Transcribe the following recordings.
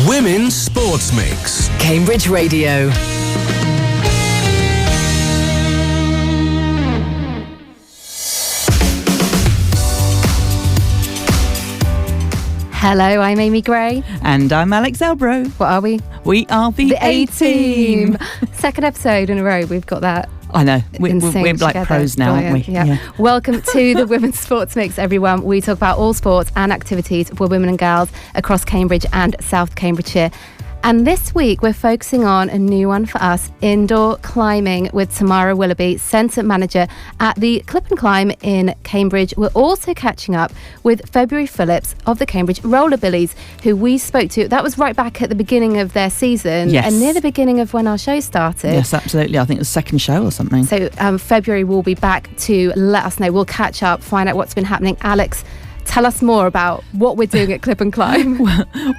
Women's Sports Mix. Cambridge Radio. Hello, I'm Amy Gray. And I'm Alex Elbro. What are we? We are the A-Team. Second episode in a row, we've got that. I know. We're like together. Pros now, Brilliant. aren't we? Yeah. Welcome to the Women's Sports Mix, everyone. We talk about all sports and activities for women and girls across Cambridge and South Cambridgeshire. And this week, we're focusing on a new one for us, indoor climbing with Tamara Willoughby, Centre Manager at the Clip and Climb in Cambridge. We're also catching up with February Phillips of the Cambridge Rollerbillies, who we spoke to. That was right back at the beginning of their season, yes, and near the beginning of when our show started. Yes, absolutely. I think it was the second show or something. So February will be back to let us know. We'll catch up, find out what's been happening. Alex, tell us more about what we're doing at Clip and Climb.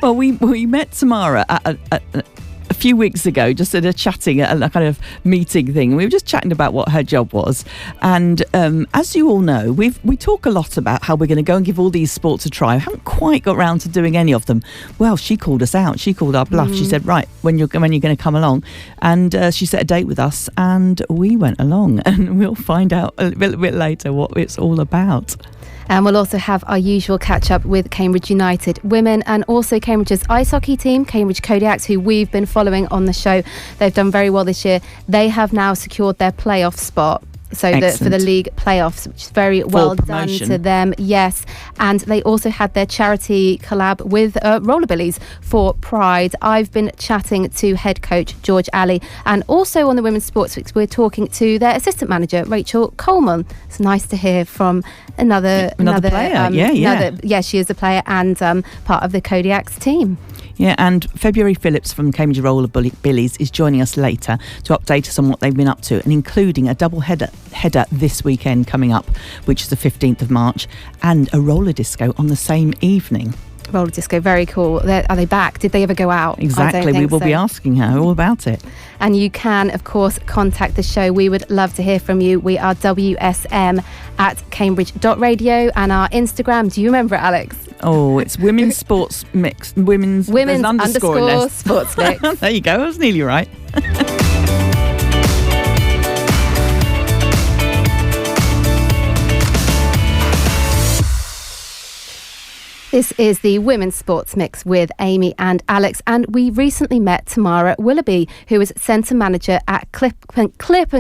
Well, we met Tamara a few weeks ago, just at a kind of meeting thing. We were just chatting about what her job was. And as you all know, we talk a lot about how we're going to go and give all these sports a try. We haven't quite got round to doing any of them. Well, she called us out. She called our bluff. She said, right, when you're going to come along. And she set a date with us and we went along. And we'll find out a little bit later what it's all about. And we'll also have our usual catch-up with Cambridge United women and also Cambridge's ice hockey team, Cambridge Kodiaks, who we've been following on the show. They've done very well this year. They have now secured their playoff spot. So for the league playoffs, which is very well done to them. Yes. And they also had their charity collab with Rollerbillies for Pride. I've been chatting to head coach George Alley, and also on the Women's Sports Week, we're talking to their assistant manager, Rachel Coleman. It's nice to hear from another player. Yeah, she is a player and part of the Kodiaks team. Yeah, and February Phillips from Cambridge Rollerbillies is joining us later to update us on what they've been up to, and including a double header this weekend coming up, which is the 15th of March, and a roller disco on the same evening. Roller disco, very cool. Are they back? Did they ever go out? Exactly, we will be asking her all about it. And you can, of course, contact the show. We would love to hear from you. We are wsm@cambridge.radio, and our Instagram, do you remember it, Alex? Oh, it's Women's Sports Mix. Women's underscore Sports Mix. There you go, I was nearly right. This is the Women's Sports Mix with Amy and Alex, and we recently met Tamara Willoughby, who is Centre Manager at Clip and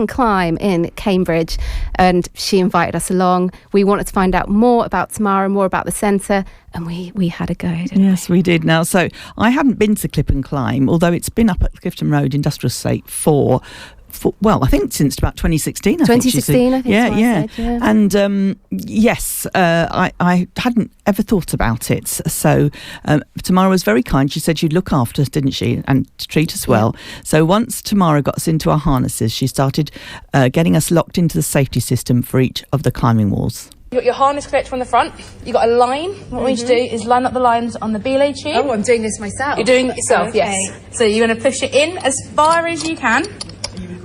Climb in Cambridge, and she invited us along. We wanted to find out more about Tamara, more about the centre, and we had a go, didn't we? Yes, we did. Now, so I haven't been to Clip and Climb, although it's been up at Clifton Road Industrial Estate for I think since about 2016. I think. Yeah. And yes, I hadn't ever thought about it. So Tamara was very kind. She said she'd look after us, didn't she, and treat us well. So once Tamara got us into our harnesses, she started getting us locked into the safety system for each of the climbing walls. You got your harness connected from the front. You got a line. What we need to do is line up the lines on the belay tube. Oh, I'm doing this myself. You're doing it yourself, okay. Yes. So you're going to push it in as far as you can,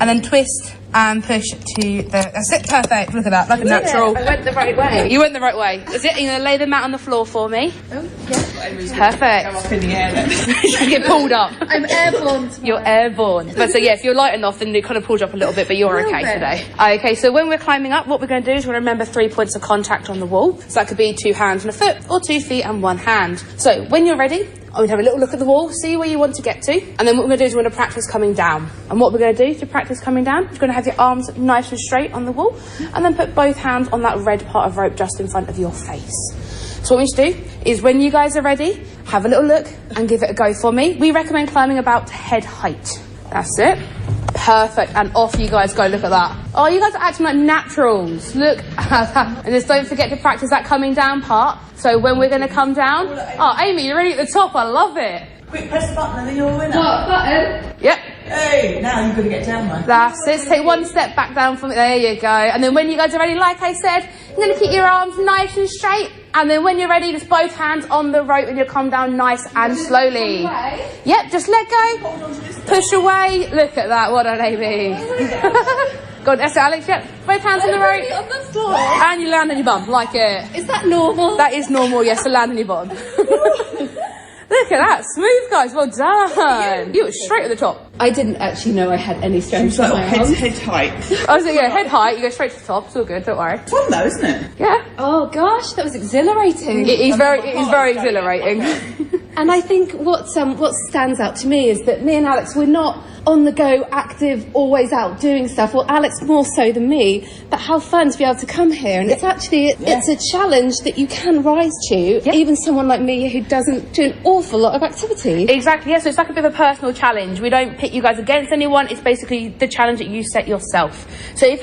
and then twist and push to that's it, perfect, look at that, like a natural. I went the right way. You went the right way. Is it? You're going to lay the mat on the floor for me. Oh, yeah. Perfect. Go up in the air then. You get pulled up. I'm airborne tomorrow. You're airborne. But so yeah, if you're light enough, then it kind of pulls you up a little bit, but you're okay today. Okay, so when we're climbing up, what we're going to do is we're going to remember 3 points of contact on the wall. So that could be 2 hands and a foot, or 2 feet and 1 hand. So when you're ready, I'm going to have a little look at the wall, see where you want to get to, and then what we're going to do is we're going to practice coming down. And what we're going to do to practice coming down is you're going to have your arms nice and straight on the wall, and then put both hands on that red part of rope just in front of your face. So what we need to do is when you guys are ready, have a little look and give it a go for me. We recommend climbing about head height. That's it. Perfect. And off you guys go. Look at that. Oh, you guys are acting like naturals. Look at that. And just don't forget to practice that coming down part. So when we're going to come down... Oh, Amy, you're already at the top. I love it. Quick, press the button and then you're a winner. What button? Yep. Hey, now you've got to get down though. That's it. Take 1 step back down from it. There you go. And then when you guys are ready, like I said, you're going to keep your arms nice and straight. And then when you're ready, just both hands on the rope and you'll come down nice and slowly. Yep, just let go. Push away. Look at that. What an Amy. Go on, that's it, Alex. Yep. Both hands on the rope. On the floor. And you land on your bum, like it. Is that normal? That is normal, yes, to land on your bum. Look at that. Smooth, guys. Well done. You were straight at the top. I didn't actually know I had any strength in my arms. Head height. I was like, yeah, head height. You go straight to the top. It's all good. Don't worry. It's fun though, isn't it? Yeah. Oh gosh, that was exhilarating. It is very exhilarating. And I think what stands out to me is that me and Alex, we're not on the go, active, always out doing stuff. Well, Alex more so than me, but how fun to be able to come here. And it's actually, it's a challenge that you can rise to, even someone like me who doesn't do an awful lot of activity. Exactly, yeah, so it's like a bit of a personal challenge. We don't pit you guys against anyone, it's basically the challenge that you set yourself. So if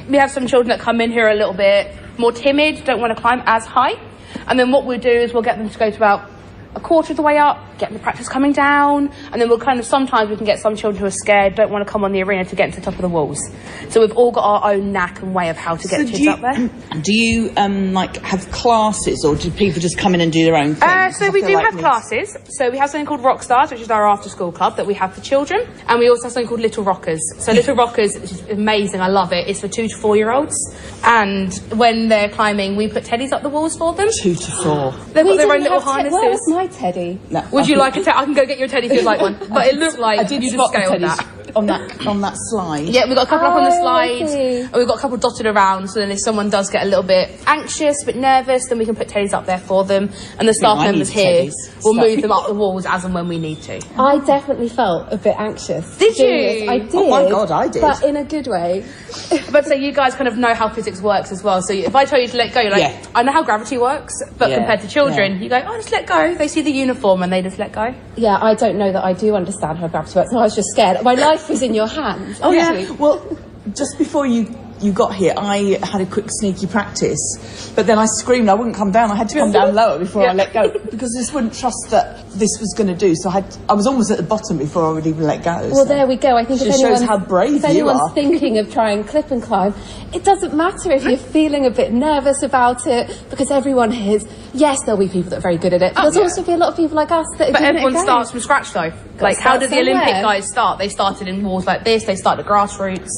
we have some children that come in here a little bit more timid, don't want to climb as high, and then what we'll do is we'll get them to go to about a quarter of the way up, get the practice coming down, and then sometimes we can get some children who are scared, don't want to come on the arena to get to the top of the walls. So we've all got our own knack and way of how to get kids up there. Do you have classes, or do people just come in and do their own thing? So we do have classes. So we have something called Rock Stars, which is our after school club that we have for children, and we also have something called Little Rockers. So Little Rockers is amazing, I love it. It's for 2 to 4 year olds, and when they're climbing we put teddies up the walls for them. 2 to 4. They've got their own little harnesses. Where was my teddy? No, Would you like a teddy? I can go get you a teddy if you'd like one. But it looked like I did you spot just scaled the that. teddies on that slide. Yeah, we've got a couple up on the Oh, slide, I see. and we've got a couple dotted around, so then if someone does get a little bit anxious, a bit nervous, then we can put teddies up there for them, and the staff I need members here teddies, will so- move them up the walls as and when we need to. I definitely felt a bit anxious. Did doing you? this. I did. Oh my God, I did. But in a good way. But so you guys kind of know how physics works as well, so if I tell you to let go, you're like, Yeah. I know how gravity works, but Yeah, compared to children, you go, oh, just let go. They see the uniform and they just let go. Yeah, I don't know that I do understand how gravity works. I was just scared. My life was in your hands. Oh actually. yeah. Well, just before you got here, I had a quick sneaky practice, but then I screamed I wouldn't come down. I had to come down lower before I let go, because I just wouldn't trust that this was going to do. So I was almost at the bottom before I would even let go. Well, there we go. I think It shows how brave if you anyone's are. thinking of trying clip and climb, it doesn't matter if you're feeling a bit nervous about it, because everyone is. Yes, there'll be people that are very good at it, but there's also be a lot of people like us that are But giving it a everyone go. starts from scratch though. Like, how start did the Olympic somewhere. guys start? They started in walls like this, they started grassroots.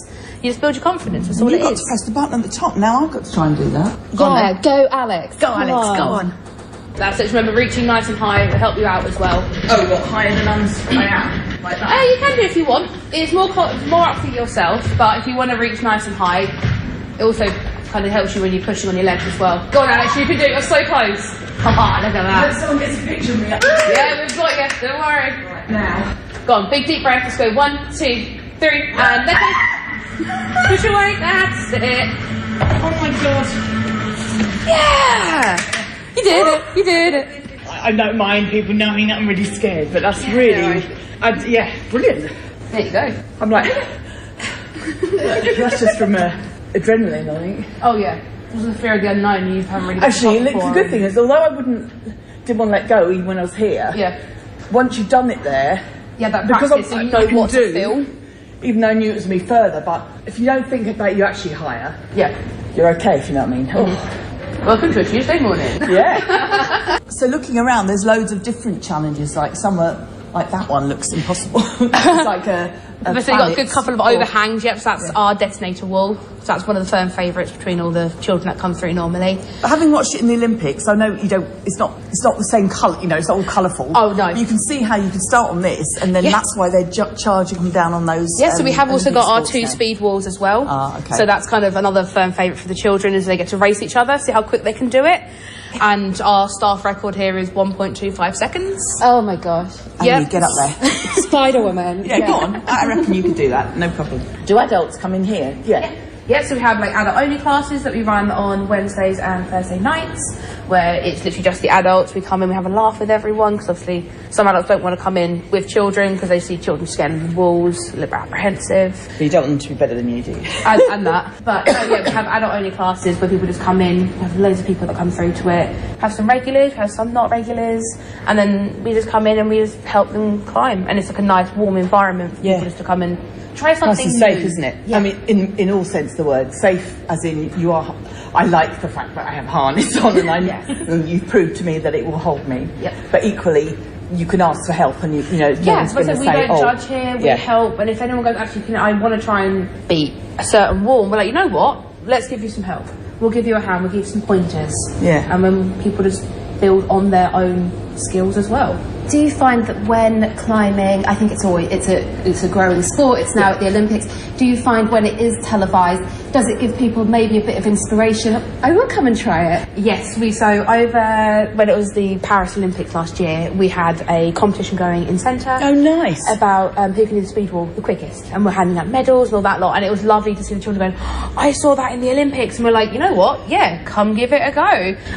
You just build your confidence, that's all You've it got is. to press the button at the top. Now I've got to try and do that. Yeah, go Alex. Go Come Alex, go on. That's it, remember reaching nice and high will help you out as well. Oh, what, higher than I am? Like that? You can do if you want. It's more up to yourself, but if you want to reach nice and high, it also kind of helps you when you're pushing on your legs as well. Go on Alex, you can do it, you're so close. Come on, look at that. Someone gets a picture of me. Yeah, we've got you, don't worry. Right now. Go on, big deep breath, let's go 1, 2, 3, and let go. Push away, that's it. Oh my God. Yeah! You did it, you did it. I don't mind people knowing that I'm really scared, but that's really, brilliant. There you go. I'm like, that's just from adrenaline, I think. Oh yeah, it was the fear of the unknown, you haven't really Actually, got the before. good thing is, although I didn't want to let go even when I was here, Yeah. once you've done it there, Yeah, that because practice, so you know I can what to do, feel. even though I knew it was me further, but if you don't think about you actually higher, Yeah. you're okay, if you know what I mean. Welcome to a Tuesday morning. Yeah. So looking around, there's loads of different challenges. Like some are, like that one looks impossible. It's like a So you've got a good couple of overhangs, yep, so that's our detonator wall. So that's one of the firm favourites between all the children that come through normally. But having watched it in the Olympics, I know you don't. It's not the same colour. You know, it's not all colourful. Oh, no. You can see how you can start on this, and then Yeah. that's why they're charging them down on those. Yeah, so we have also Olympic got our sports 2 now. speed walls as well. Ah, okay. So that's kind of another firm favourite for the children, is they get to race each other, see how quick they can do it. And our staff record here is 1.25 seconds. Oh my gosh. Amy, Yep. get up there. Spider Woman. Yeah, go on. I reckon you could do that. No problem. Do adults come in here? Yeah. Yeah, so we have like adult only classes that we run on Wednesdays and Thursday nights, where it's literally just the adults. We come in, we have a laugh with everyone, because obviously some adults don't want to come in with children because they see children scaling the walls, a little bit apprehensive, But you don't want them to be better than you, do you? and that. But yeah, we have adult only classes where people just come in. We have loads of people that come through to it. Have some regulars, we have some not regulars, and then we just come in and we just help them climb. And it's like a nice warm environment for people just to come and try something Nice and safe, new. isn't it? Yeah. I mean, in all sense of the word, safe as in you are. I like the fact that I have harness on, and and you've proved to me that it will hold me. Yep. But equally, you can ask for help, and you know, no Yeah, one's but going so to we say, don't "Oh, judge here, we yeah." help, and if anyone goes, actually, I want to try and beat a certain wall, we're like, you know what, let's give you some help. We'll give you a hand, we'll give you some pointers. Yeah. And when people just build on their own skills as well. Do you find that when climbing, I think it's a growing sport, it's now at the Olympics, do you find when it is televised, does it give people maybe a bit of inspiration? I will come and try it. Yes, over when it was the Paris Olympics last year, we had a competition going in centre. Oh, nice. About who can do the speed wall the quickest, and we're handing out medals and all that lot, and it was lovely to see the children going, I saw that in the Olympics, and we're like, you know what, yeah, come give it a go.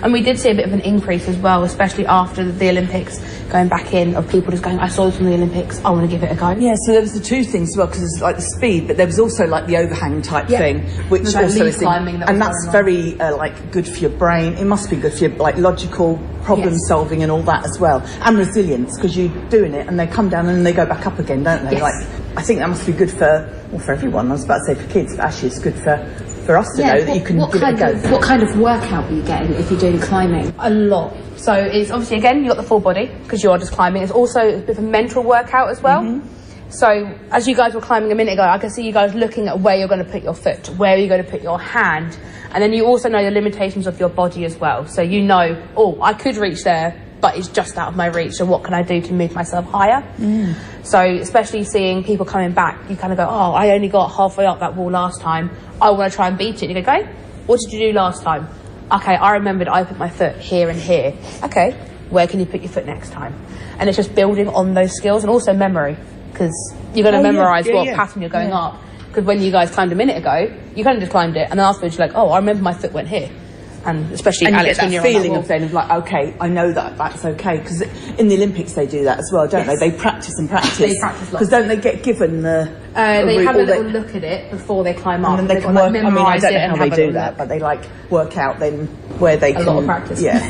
And we did see a bit of an increase as well, especially after the Olympics, going back in, of people just going, I saw this in the Olympics, I want to give it a go. Yeah, so there was the two things as well, because it's like the speed, but there was also like the overhang type thing, which like also is climbing, and that's very like good for your brain. It must be good for your like logical problem solving and all that as well, and resilience, because you're doing it and they come down and they go back up again, don't they? Yes. Like, I think that must be good for everyone. I was about to say for kids, but actually it's good for us to know that you can give it a go. What kind of workout are you getting if you're doing climbing? A lot. So it's obviously, again, you've got the full body because you are just climbing. It's also a bit of a mental workout as well. So as you guys were climbing a minute ago, I can see you guys looking at where you're going to put your foot, where you're going to put your hand, and then you also know the limitations of your body as well. So you know, oh, I could reach there, but it's just out of my reach, so what can I do to move myself higher? So especially seeing people coming back, you kind of go, oh, I only got halfway up that wall last time, I want to try and beat it. And you go, okay, what did you do last time? Okay, I remembered I put my foot here and here. Okay, where can you put your foot next time? And it's just building on those skills, and also memory, because you're going to memorise what pattern you're going up. Because when you guys climbed a minute ago, you kind of just climbed it, and then afterwards you're like, oh, I remember my foot went here. And especially and Alex, you when get you're that on that feeling wall. of then of like, okay, I know that's okay, because in the Olympics they do that as well, don't they? They practice and practice. They practice lots. Because don't they get given the? They have a little look at it before they climb up. And then they can work. I mean, I don't know how they do that, but they like work out then where they can. A lot of practice. Yeah.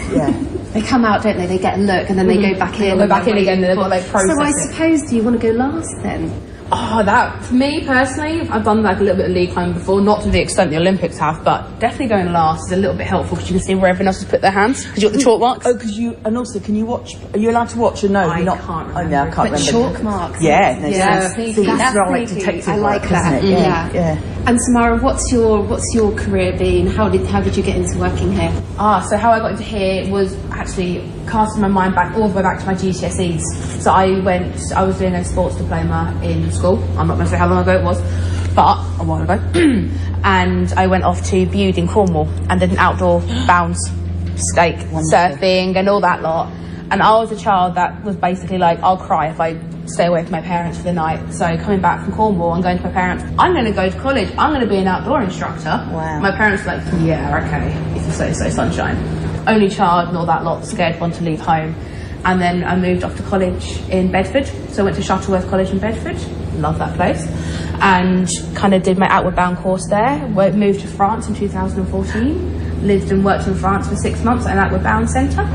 They come out, don't they? They get a look and then they go back in. Go back in again, and they've got like process. So I suppose, do you want to go last then? Oh, that, for me personally, I've done like a little bit of lead climbing before, not to the extent the Olympics have, but definitely going last is a little bit helpful because you can see where everyone else has put their hands, because you've got the chalk marks. Oh, and also, can you watch? Are you allowed to watch or no? I You're not, can't remember. Oh, no, I can't But remember. chalk marks. Yeah, no, Yeah, see, that's right, sneaky. detective I like work, that. isn't it? Yeah. And Tamara, what's your career been? How did you get into working here? So how I got into here was actually casting my mind back all the way back to my GCSEs. So I was doing a sports diploma in school. I'm not going to say how long ago it was, but a while ago. And I went off to Bude in Cornwall and did an outdoor bounce, skate, surfing and all that lot. And I was a child that was basically like, I'll cry if I stay away from my parents for the night. So coming back from Cornwall and going to my parents, I'm going to go to college, I'm going to be an outdoor instructor. Wow. My parents were like, yeah, okay, if you so sunshine. Only child and all that lot, scared, want to leave home. And then I moved off to college in Bedford. So I went to Shuttleworth College in Bedford. Love that place. And kind of did my outward bound course there. Moved to France in 2014. Lived and worked in France for 6 months at an outward bound centre.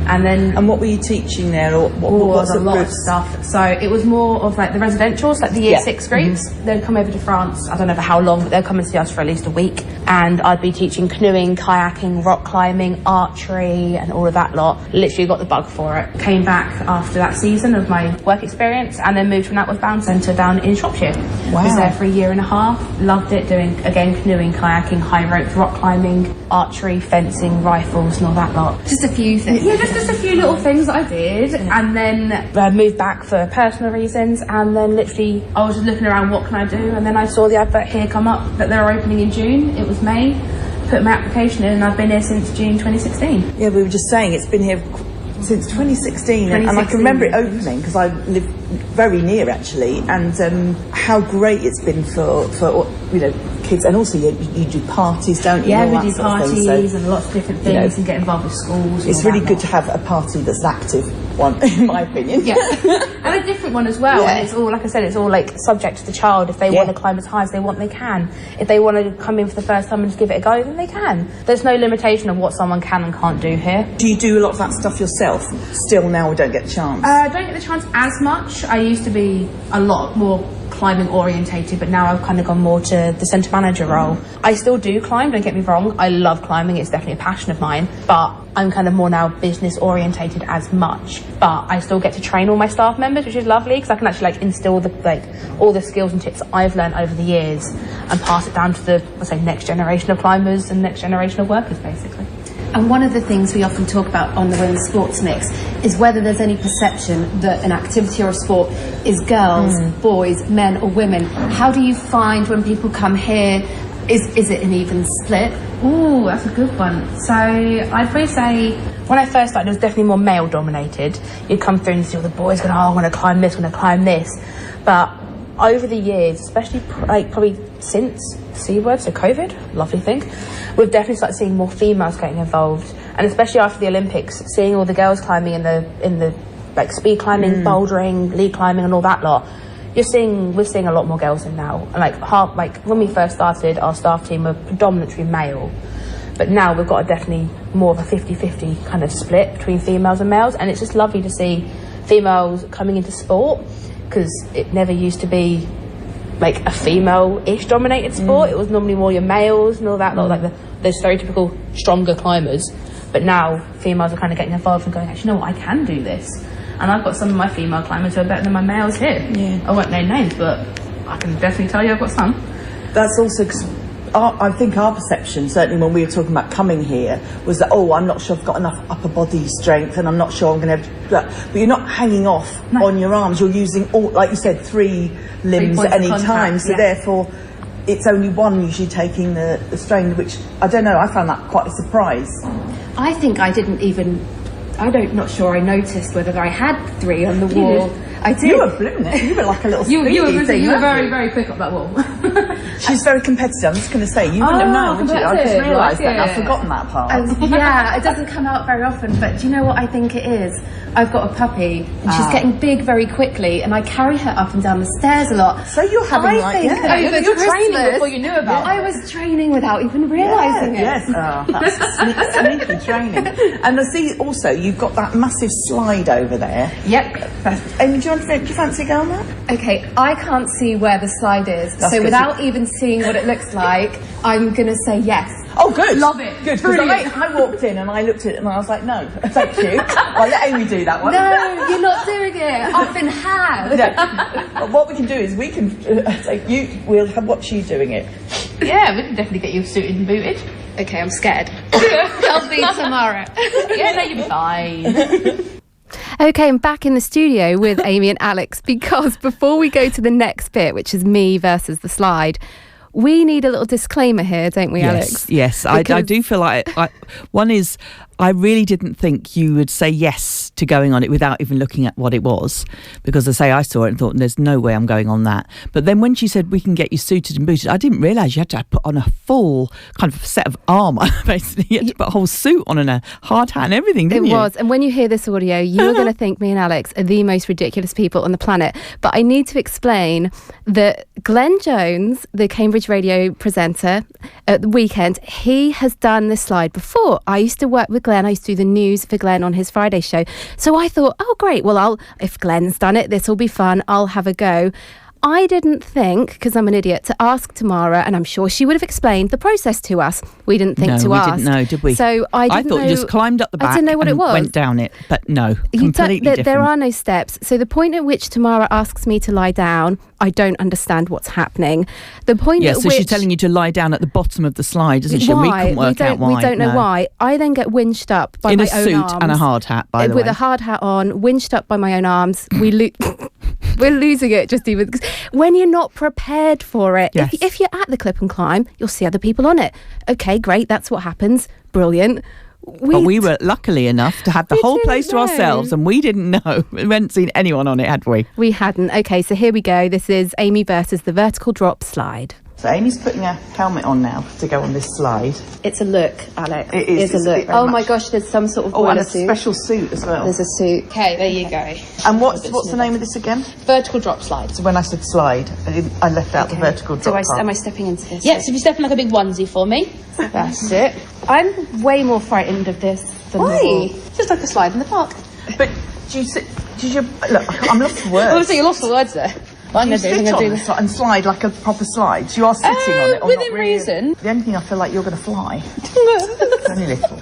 And what were you teaching there? Or what was a lot of stuff. So it was more of like the residentials, like the year 6 groups. They'd come over to France, I don't know for how long, but they'd come and see us for at least a week. And I'd be teaching canoeing, kayaking, rock climbing, archery, and all of that lot. Literally got the bug for it. Came back after that season of my work experience and then moved to an outward bound centre down in Shropshire. Wow. Was there for a year and a half. Loved it, doing, again, canoeing, kayaking, high ropes, rock climbing, archery, fencing, rifles, and all that lot. Just a few things. Yeah, just a few little things that I did, and then moved back for personal reasons, and then literally I was just looking around, what can I do, and then I saw the advert here come up that they're opening in June. It was May, put my application in, and I've been here since June 2016. Yeah, we were just saying it's been here since 2016, and I can remember it opening because I live very near actually, and how great it's been for kids, and also you do parties, don't you? Yeah, and all we that do sort of thing, parties so, and lots of different things, and get involved with schools. It's really good to have a party that's active one, in my opinion. Yeah, and a different one as well. Yeah. And it's all, like I said, it's all like subject to the child. If they want to climb as high as they want, they can. If they want to come in for the first time and just give it a go, then they can. There's no limitation of what someone can and can't do here. Do you do a lot of that stuff yourself? Still now, we don't get a chance. I don't get the chance as much. I used to be a lot more climbing orientated, but now I've kind of gone more to the centre manager role. I still do climb, don't get me wrong. I love climbing, it's definitely a passion of mine, but I'm kind of more now business orientated as much. But I still get to train all my staff members, which is lovely, because I can actually instill all the skills and tips that I've learned over the years and pass it down to the next generation of climbers and next generation of workers, basically. And one of the things we often talk about on the Women's Sports Mix is whether there's any perception that an activity or a sport is girls, boys, men or women. How do you find when people come here, is it an even split? Ooh, that's a good one. So I'd probably say when I first started, it was definitely more male dominated. You'd come through and see all the boys going, oh, I'm going to climb this, I'm going to climb this. But over the years, especially probably since C-word, so COVID, lovely thing, we've definitely started seeing more females getting involved, and especially after the Olympics, seeing all the girls climbing in the like speed climbing, bouldering, lead climbing, and all that lot. We're seeing a lot more girls in now. And like when we first started, our staff team were predominantly male, but now we've got definitely more of a 50-50 kind of split between females and males, and it's just lovely to see females coming into sport, because it never used to be like a female-ish dominated sport. It was normally more your males and all that, like the stereotypical stronger climbers. But now females are kind of getting involved and going, actually, you know what, I can do this. And I've got some of my female climbers who are better than my males here. Yeah. I won't name names, but I can definitely tell you I've got some. That's also because I think our perception, certainly when we were talking about coming here, was that, oh, I'm not sure I've got enough upper body strength and I'm not sure I'm going to have... But you're not hanging off on your arms. You're using, all, like you said, 3 limbs at any time. So therefore, it's only one usually taking the strain, which, I don't know, I found that quite a surprise. I think I didn't even... I'm not sure I noticed whether I had 3 on the wall. I did. You were blooming it. You were like a little you were thing. You were very, very quick up that wall. She's very competitive. I'm just going to say, you wouldn't have known, would you? I just realised that. I've forgotten that part. Yeah, it doesn't come out very often. But do you know what I think it is? I've got a puppy, and she's getting big very quickly, and I carry her up and down the stairs a lot. So you're having you're training before you knew about it. I was training without even realising it. Yes, that's sneaky training. And I see also you've got that massive slide over there. Yep. Amy, do you fancy going on that? Okay, I can't see where the slide is, so without even seeing what it looks like, I'm going to say yes. Oh, good. Love it. Good. Because I walked in and I looked at it and I was like, no, thank you. I'll let Amy do that one. No, you're not doing it. I've been had. No. What we can do is we can we'll watch you doing it. Yeah, we can definitely get you suited and booted. Okay, I'm scared. I'll be tomorrow. Yeah, no, you'll be fine. Okay, I'm back in the studio with Amy and Alex, because before we go to the next bit, which is me versus the slide, we need a little disclaimer here, don't we, Alex? Yes, I do feel like one is, I really didn't think you would say yes to going on it without even looking at what it was, because I saw it and thought, there's no way I'm going on that. But then when she said we can get you suited and booted, I didn't realise you had to put on a full kind of set of armour. Basically, you had to put a whole suit on and a hard hat and everything, didn't you? It was. And when you hear this audio, you're going to think me and Alex are the most ridiculous people on the planet. But I need to explain that Glenn Jones, the Cambridge radio presenter at the weekend, he has done this slide before. I used to work with Glenn. I used to do the news for Glenn on his Friday show. So I thought, oh, great. Well, if Glenn's done it, this will be fun. I'll have a go. I didn't think, because I'm an idiot, to ask Tamara, and I'm sure she would have explained the process to us. We didn't think to ask. No, we didn't know, did we? So I thought you just climbed up the back. I didn't know what it was. Went down it, but no, completely different. There are no steps. So the point at which Tamara asks me to lie down, I don't understand what's happening. The point at which... she's telling you to lie down at the bottom of the slide, isn't she? Why? We couldn't work out why. We don't know why. I then get winched up by my own arms. In a suit and a hard hat, by the way. With a hard hat on, winched up by my own arms. We're losing it just even... When you're not prepared for it. Yes. If you're at the Clip and Climb, you'll see other people on it. Okay, great, that's what happens. Brilliant. But we were luckily enough to have the whole place to ourselves, and we didn't know. We hadn't seen anyone on it, had we? We hadn't. Okay, so here we go. This is Amy versus the vertical drop slide. So Amy's putting a helmet on now to go on this slide. It's a look, Alex. It is. It's a look. Oh my gosh, there's some sort of and a suit. special suit as well. There's a suit. Okay, there you go. And what's the name of this again? Vertical drop slide. So when I said slide, I left out the vertical drop part. Am I stepping into this? Yes, if you step in like a big onesie for me. That's it. I'm way more frightened of this than Why? Just like a slide in the park. But look, I'm lost for words. Obviously, you lost for words there. What I'm going to do is and slide like a proper slide. So you are sitting on it, or within not really? reason. The only thing I feel like you're going to fly. It's only little.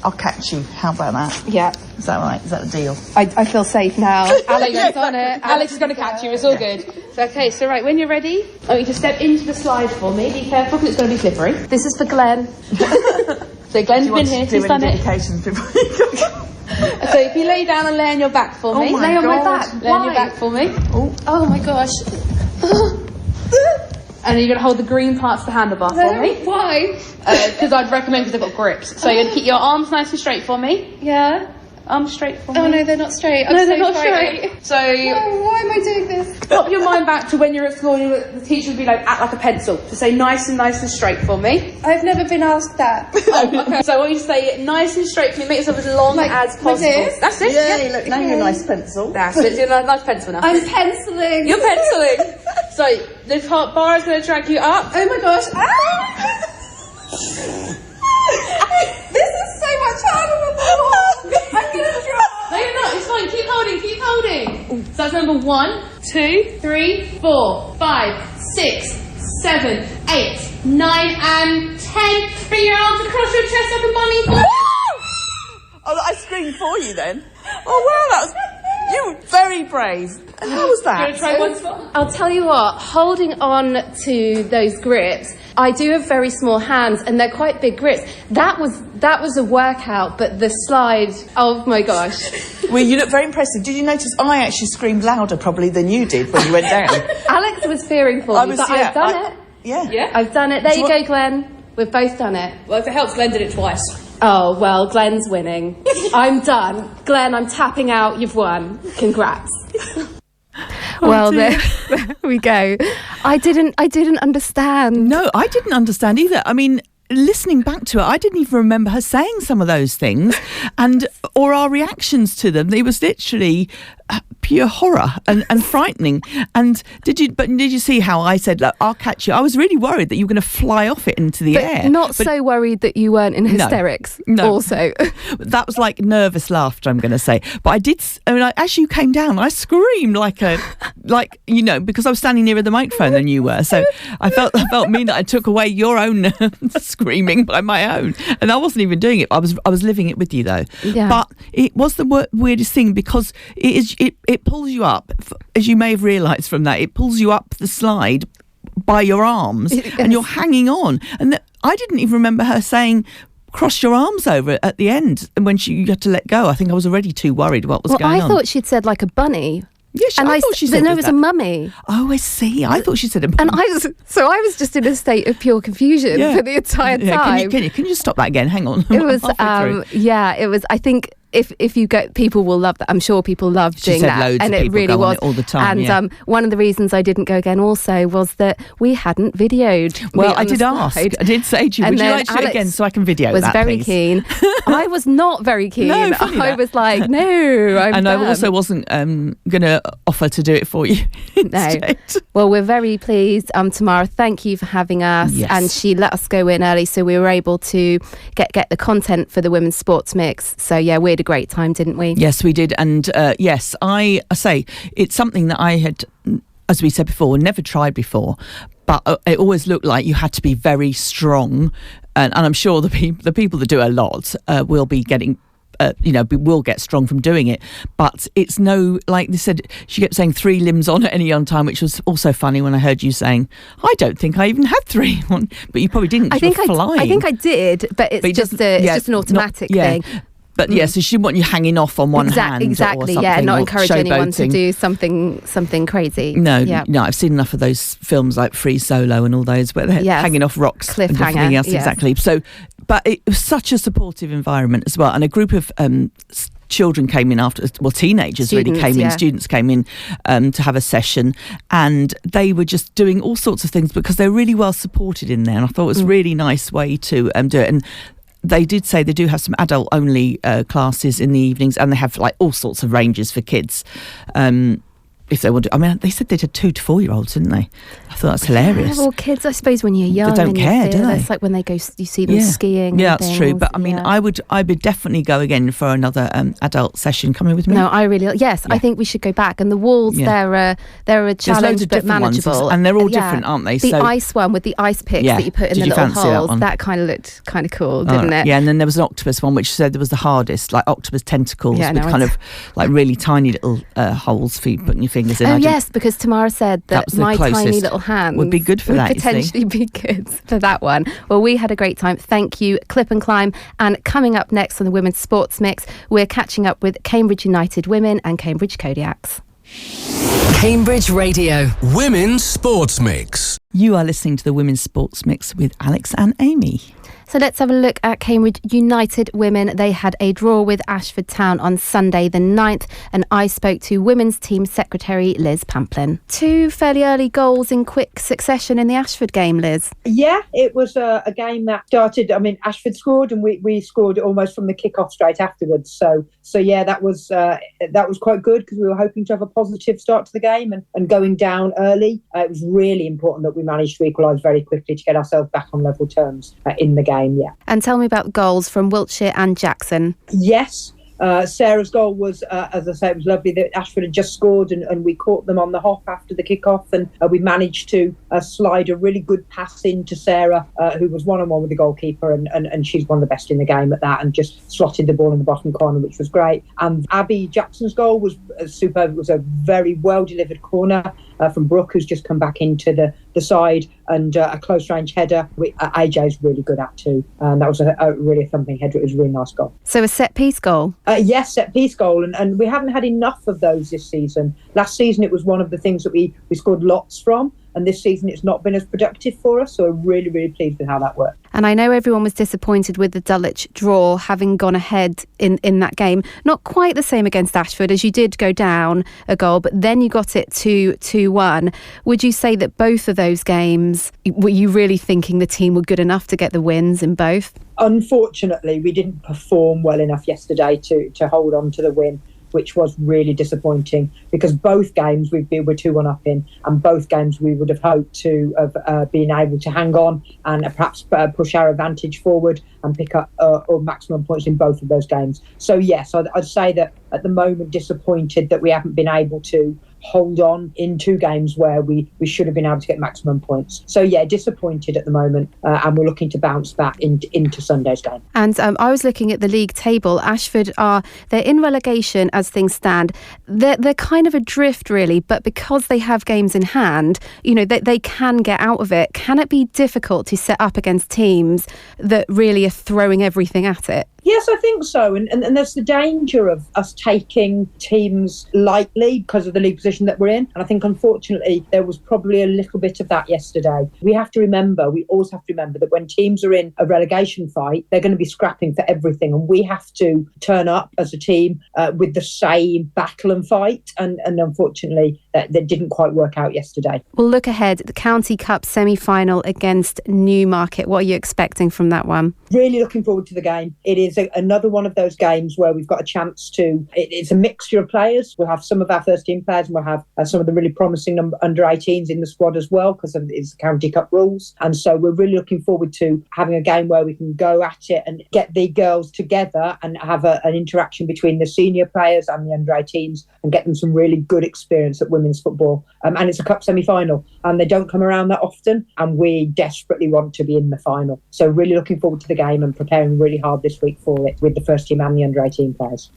I'll catch you. How about that? Yeah. Is that right? Is that the deal? I feel safe now. Alex is on it. Alex is going to catch you. It's all good. So, okay, so right, when you're ready, I want you to step into the slide for me. Be careful because it's going to be slippery. This is for Glenn. So Glenn's been here, Do you she's want done to do any it. dedications before you go? So if you lay down and lay on your back for me. my Lay on my God. back. Lay on Why? your back for me. Oh my gosh. And you're going to hold the green parts of the handlebar for me. Why? Because I'd recommend because they've got grips. So you're going to keep your arms nice and straight for me. Yeah. Arms straight for me. Oh no, they're not straight. I'm No, so they're not frightened. straight. So Why am I doing this? pop your mind back to when you're at school and the teacher would be like, act like a pencil. So say nice and straight for me. I've never been asked that. Okay. So I want you to say it nice and straight for me. Make yourself as long Like as possible. this? That's it. Yeah, look, now you're a nice pencil. That's it. You're a nice pencil now. I'm penciling. You're penciling. So the top bar is going to drag you up. Oh my gosh. Ah! This is so much harder than before. I'm gonna drop. No, you're not. It's fine. Keep holding. Keep holding. So that's number 1, 2, 3, 4, 5, 6, 7, 8, 9, and 10. Bring your arms across your chest like a bunny. Oh, I screamed for you then. Oh wow, you were very brave. And how was You want to that? try once more? I'll tell you what, holding on to those grips, I do have very small hands and they're quite big grips. That was a workout, but the slide, oh my gosh. Well, you look very impressive. Did you notice I actually screamed louder probably than you did when you went down? Alex was fearing for me, but I've done it. Yeah. Yeah? I've done it. There Do you you go, Glenn. We've both done it. Well, if it helps, Glenn did it twice. Oh, well, Glenn's winning. I'm done. Glenn, I'm tapping out. You've won. Congrats. Well, there we go. I didn't understand. No, I didn't understand either. I mean, listening back to it, I didn't even remember her saying some of those things, or our reactions to them. It was literally pure horror and frightening. And did you see how I said, look, I'll catch you? I was really worried that you were going to fly off it into the But air. not so worried that you weren't in hysterics. No. Also, That was like nervous laughter, I'm going to say. But I did, as you came down, I screamed because I was standing nearer the microphone than you were. So I felt mean that I took away your own screaming by my own. And I wasn't even doing it. I was living it with you though. Yeah. But it was the weirdest thing because it pulls you up, as you may have realised from that, it pulls you up the slide by your arms and you're hanging on. And I didn't even remember her saying, cross your arms over at the end. And when you had to let go, I think I was already too worried what was going on. I thought she'd said like a bunny. Yeah, I thought she said no, it was a mummy. Oh, I see. I thought she said a mummy. And I was just in a state of pure confusion for the entire time. Can you just stop that again? Hang on. It was Halfway through. it was, I think if you go, people will love that. I'm sure people loved She doing said that, loads and of it people really go on was it all the time, And yeah. one of the reasons I didn't go again also was that we hadn't videoed. Well, me I on the did ask. slide. I did say to you, And would you then like to do it Alex again so I can video was that, very please? keen. I was not very keen. No, funny I that. was like, no, I'm And done. I also wasn't going to offer to do it for you instead. Well, we're very pleased. Tamara, thank you for having us. Yes. And she let us go in early, so we were able to get the content for the Women's Sports Mix. So, yeah, we had a great time, didn't we? Yes, we did. And yes, I say it's something that I had, as we said before, never tried before. But it always looked like you had to be very strong. And I'm sure the people that do a lot will be getting... will get strong from doing it, but it's no, like they said, she kept saying 3 limbs on at any one time, which was also funny when I heard you saying, I don't think I even had 3 on, but you probably didn't. I think I did, but it's just an automatic thing. But yes, so she didn't want you hanging off on one hand. Exactly, or yeah. Not or encourage anyone to showboating. do something crazy. No, yeah. no, I've seen enough of those films like Free Solo and all those where they're Yes. hanging off rocks and Cliffhanger, everything else. yes. Exactly. So, but it was such a supportive environment as well, and a group of children came in after, well, teenagers really came in, yeah. students came in to have a session, and they were just doing all sorts of things because they're really well supported in there, and I thought it was a really nice way to do it. And they did say they do have some adult-only classes in the evenings, and they have like all sorts of ranges for kids. If they want to, I mean, they said they did 2 to 4 year olds, didn't they? I thought that's hilarious. Yeah, well, kids, I suppose, when you're young, They don't and care, you do feel, they? it's like when they go, you see them skiing. Yeah, and that's true. things, But I mean, yeah. I would definitely go again for another adult session. Coming with me? No, I really I think we should go back. And the walls, Yeah. they're a There's challenge loads of but different ones, manageable, and they're all Yeah. different, aren't they? The So- ice one with the ice picks Yeah. that you put in Did the you little fancy that holes, one? that kind of looked kind of cool, didn't it? Yeah, and then there was an octopus one which said there was the hardest, like octopus tentacles Yeah, with no, kind of like really tiny little holes for you putting your fingers in. Oh yes, because Tamara said that was the my tiny closest. little hand Would be good for that, you see. potentially be good for that one. Well, we had a great time. Thank you, Clip and Climb. And coming up next on the Women's Sports Mix, we're catching up with Cambridge United Women and Cambridge Kodiaks. Cambridge Radio Women's Sports Mix. You are listening to the Women's Sports Mix with Alex and Amy. So let's have a look at Cambridge United Women. They had a draw with Ashford Town on Sunday the 9th, and I spoke to Women's Team Secretary Liz Pamplin. 2 fairly early goals in quick succession in the Ashford game, Liz. Yeah, it was a game that started, Ashford scored and we scored almost from the kick-off straight afterwards. So yeah, that was quite good because we were hoping to have a positive start to the game and going down early. It was really important that we managed to equalise very quickly to get ourselves back on level terms in the game. Yeah. And tell me about goals from Wiltshire and Jackson. Yes. Sarah's goal was, as I say, it was lovely that Ashford had just scored and we caught them on the hop after the kick-off, and we managed to slide a really good pass into Sarah, who was one-on-one with the goalkeeper, and she's one of the best in the game at that, and just slotted the ball in the bottom corner, which was great. And Abby Jackson's goal was superb. It was a very well-delivered corner from Brooke, who's just come back into the side, and a close-range header, which AJ's really good at too. And that was really a thumping header. It was a really nice goal. So a set-piece goal? Yes, set-piece goal. And we haven't had enough of those this season. Last season, it was one of the things that we scored lots from. And this season, it's not been as productive for us. So we're really, really pleased with how that worked. And I know everyone was disappointed with the Dulwich draw, having gone ahead in that game. Not quite the same against Ashford, as you did go down a goal, but then you got it to 2-1. Would you say that both of those games, were you really thinking the team were good enough to get the wins in both? Unfortunately, we didn't perform well enough yesterday to hold on to the win, which was really disappointing, because both games we were 2-1 up in, and both games we would have hoped to have been able to hang on and perhaps push our advantage forward and pick up maximum points in both of those games. So yes, I'd say that at the moment disappointed that we haven't been able to hold on in 2 games where we should have been able to get maximum points. So yeah, disappointed at the moment, and we're looking to bounce back into Sunday's game. And I was looking at the league table. Ashford they're in relegation as things stand. They're kind of adrift really, but because they have games in hand, they can get out of it. Can it be difficult to set up against teams that really are throwing everything at it? Yes, I think so. And there's the danger of us taking teams lightly because of the league position that we're in. And I think, unfortunately, there was probably a little bit of that yesterday. We always have to remember that when teams are in a relegation fight, they're going to be scrapping for everything. And we have to turn up as a team with the same battle and fight. And unfortunately, that didn't quite work out yesterday. We'll look ahead at the County Cup semi-final against Newmarket. What are you expecting from that one? Really looking forward to the game. It is another one of those games where we've got a chance to, it's a mixture of players. We'll have some of our first team players, and we'll have some of the really promising under 18s in the squad as well, because of its County Cup rules. And so we're really looking forward to having a game where we can go at it and get the girls together and have an interaction between the senior players and the under 18s and get them some really good experience at women's football. And it's a cup semi-final, and they don't come around that often, and we desperately want to be in the final. So really looking forward to the game and preparing really hard this week for it with the first team and the under 18 players.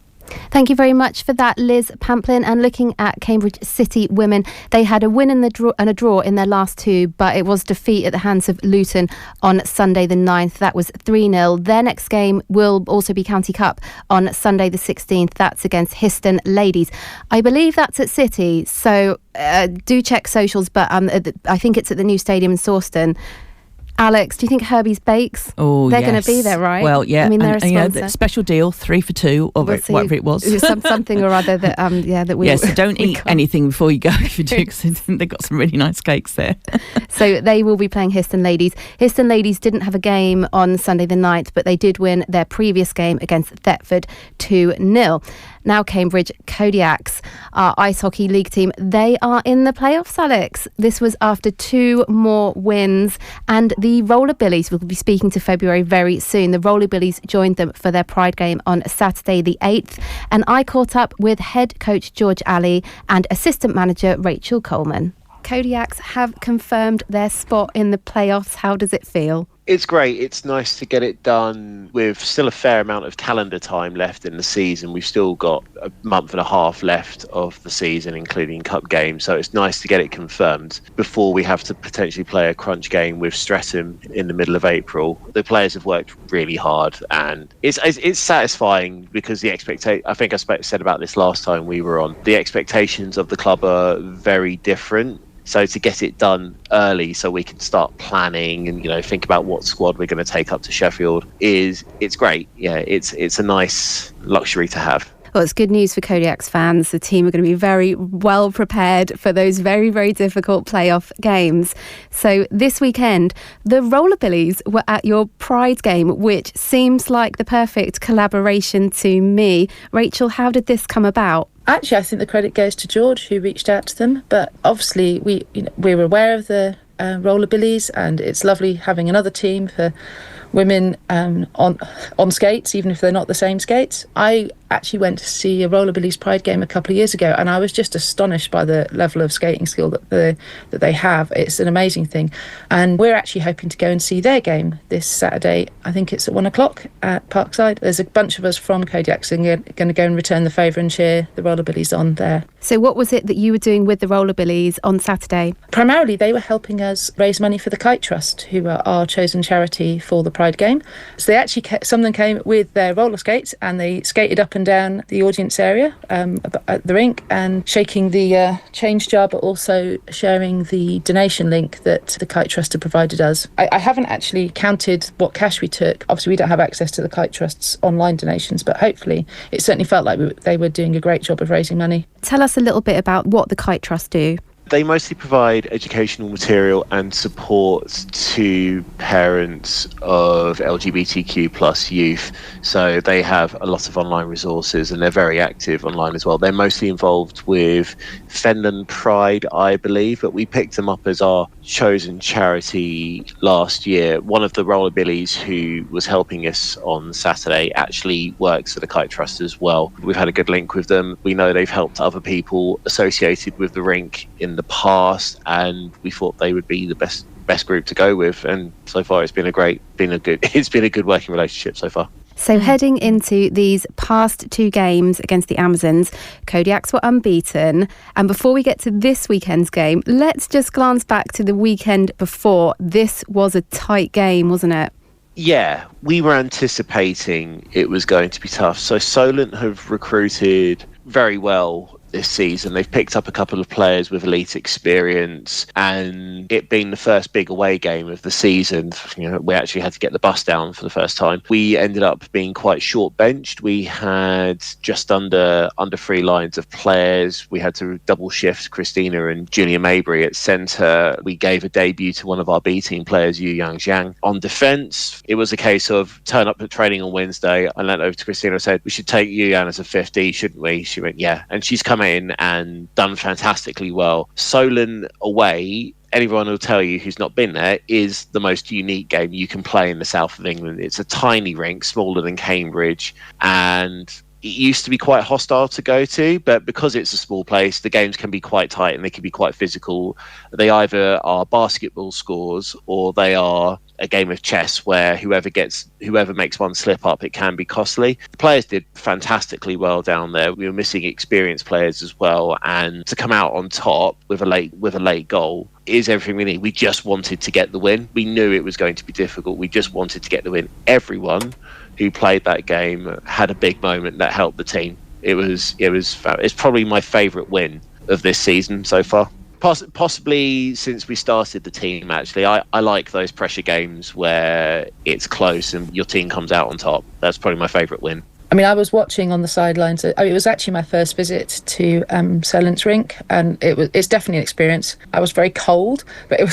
Thank you very much for that, Liz Pamplin. And looking at Cambridge City women, they had a win and a draw in their last 2, but it was defeat at the hands of Luton on Sunday the 9th. That was 3-0. Their next game will also be County Cup on Sunday the 16th. That's against Histon Ladies. I believe that's at City, so do check socials, but I think it's at the new stadium in Sawston. Alex, do you think Herbie's Bakes? Oh, they're yes. going to be there, right? Well, yeah. I mean, they're a sponsor. The special deal, 3 for 2, or whatever it was. Something or other that, that we. Yeah, so don't eat anything before you go if you do, because they've got some really nice cakes there. So they will be playing Histon Ladies. Histon Ladies didn't have a game on Sunday the 9th, but they did win their previous game against Thetford 2-0. Now Cambridge Kodiaks, our ice hockey league team, they are in the playoffs, Alex. This was after 2 more wins, and the Rollerbillies, we'll be speaking to February very soon. The Rollerbillies joined them for their Pride game on Saturday the 8th, and I caught up with head coach George Alley and assistant manager Rachel Coleman. Kodiaks have confirmed their spot in the playoffs. How does it feel? It's great. It's nice to get it done with still a fair amount of calendar time left in the season. We've still got a month and a half left of the season, including cup games. So it's nice to get it confirmed before we have to potentially play a crunch game with Streatham in the middle of April. The players have worked really hard, and it's satisfying because the expectation, I think I said about this last time we were on, the expectations of the club are very different. So to get it done early so we can start planning and, think about what squad we're going to take up to Sheffield it's great. Yeah, it's a nice luxury to have. Well, it's good news for Kodiak's fans. The team are going to be very well prepared for those very, very difficult playoff games. So this weekend, the Rollerbillies were at your Pride game, which seems like the perfect collaboration to me. Rachel, how did this come about? Actually, I think the credit goes to George, who reached out to them. But obviously, we were aware of the Rollerbillies, and it's lovely having another team for women on skates, even if they're not the same skates. I actually went to see a Rollerbillies Pride game a couple of years ago, and I was just astonished by the level of skating skill that they have. It's an amazing thing, and we're actually hoping to go and see their game this Saturday. I think it's at 1:00 at Parkside. There's a bunch of us from Kodiak and going to go and return the favour and cheer the Rollerbillies on there. So what was it that you were doing with the Rollerbillies on Saturday? Primarily, they were helping us raise money for the Kite Trust, who are our chosen charity for the Pride game. So they actually some of them came with their roller skates, and they skated up and down the audience area at the rink, and shaking the change jar, but also sharing the donation link that the Kite Trust had provided us. I haven't actually counted what cash we took. Obviously, we don't have access to the Kite Trust's online donations, but hopefully it certainly felt like they were doing a great job of raising money. Tell us a little bit about what the Kite Trust do. They mostly provide educational material and support to parents of LGBTQ plus youth. So they have a lot of online resources, and they're very active online as well. They're mostly involved with Fenland Pride, I believe, but we picked them up as our chosen charity last year. One of the Rollerbillies who was helping us on Saturday actually works for the Kite Trust as well. We've had a good link with them. We know they've helped other people associated with the rink in the past, and we thought they would be the best group to go with, and so far it's been a good working relationship so far. So heading into these past two games against the Amazons, Kodiaks were unbeaten. And before we get to this weekend's game, let's just glance back to the weekend before. This was a tight game, wasn't it? Yeah, we were anticipating it was going to be tough. So Solent have recruited very well this season. They've picked up a couple of players with elite experience, and it being the first big away game of the season, we actually had to get the bus down for the first time. We ended up being quite short benched. We had just under 3 lines of players. We had to double shift Christina and Julia Mabry at centre. We gave a debut to one of our B team players, Yu Yang Zhang. On defence, it was a case of turn up at training on Wednesday. I leant over to Christina and said, we should take Yu Yang as a 50, shouldn't we? She went, yeah. And she's come in and done fantastically well. Solent away, anyone will tell you who's not been there, is the most unique game you can play in the south of England. It's a tiny rink, smaller than Cambridge, and it used to be quite hostile to go to, but because it's a small place, the games can be quite tight and they can be quite physical. They either are basketball scores or they are a game of chess where whoever makes one slip up, it can be costly. The players did fantastically well down there. We were missing experienced players as well, and to come out on top with a late goal is everything we need. We just wanted to get the win. We knew it was going to be difficult. We just wanted to get the win. Everyone who played that game had a big moment that helped the team. It's probably my favourite win of this season so far. Possibly since we started the team, actually. I like those pressure games where it's close and your team comes out on top. That's probably my favourite win. I mean, I was watching on the sidelines. It was actually my first visit to Solent's rink, and it's definitely an experience. I was very cold, but it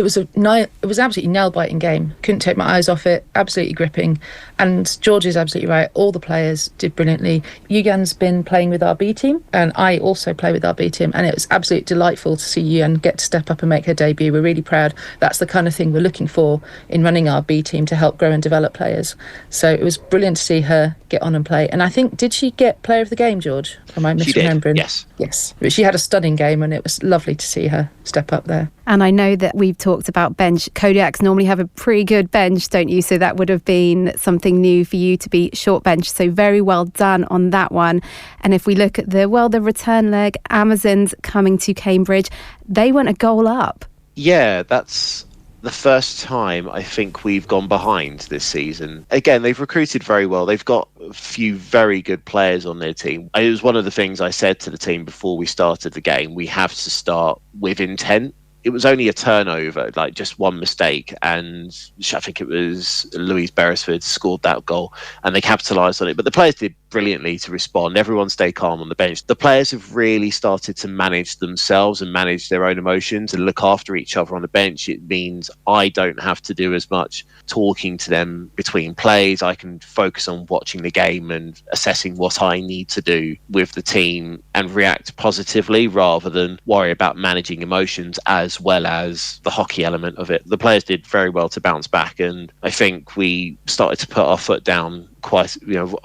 was absolutely nail-biting game. Couldn't take my eyes off it. Absolutely gripping. And George is absolutely right. All the players did brilliantly. Yugan's been playing with our B team, and I also play with our B team, and it was absolutely delightful to see Yugan get to step up and make her debut. We're really proud. That's the kind of thing we're looking for in running our B team, to help grow and develop players. So it was brilliant to see her get on and play. And I think, did she get player of the game, George? Am I misremembering? Yes. Yes. But she had a stunning game, and it was lovely to see her step up there. And I know that we've talked about bench. Kodiaks normally have a pretty good bench, don't you? So that would have been something new for you to be short bench. So very well done on that one. And if we look at the return leg, Amazons coming to Cambridge, they went a goal up. Yeah, that's the first time I think we've gone behind this season. Again, they've recruited very well. They've got a few very good players on their team. It was one of the things I said to the team before we started the game. We have to start with intent. It was only a turnover, like just one mistake, and I think it was Louise Beresford scored that goal, and they capitalised on it. But the players did brilliantly to respond. Everyone stayed calm on the bench. The players have really started to manage themselves and manage their own emotions and look after each other on the bench. It means I don't have to do as much talking to them between plays. I can focus on watching the game and assessing what I need to do with the team and react positively rather than worry about managing emotions as well as the hockey element of it. The players did very well to bounce back, and I think we started to put our foot down I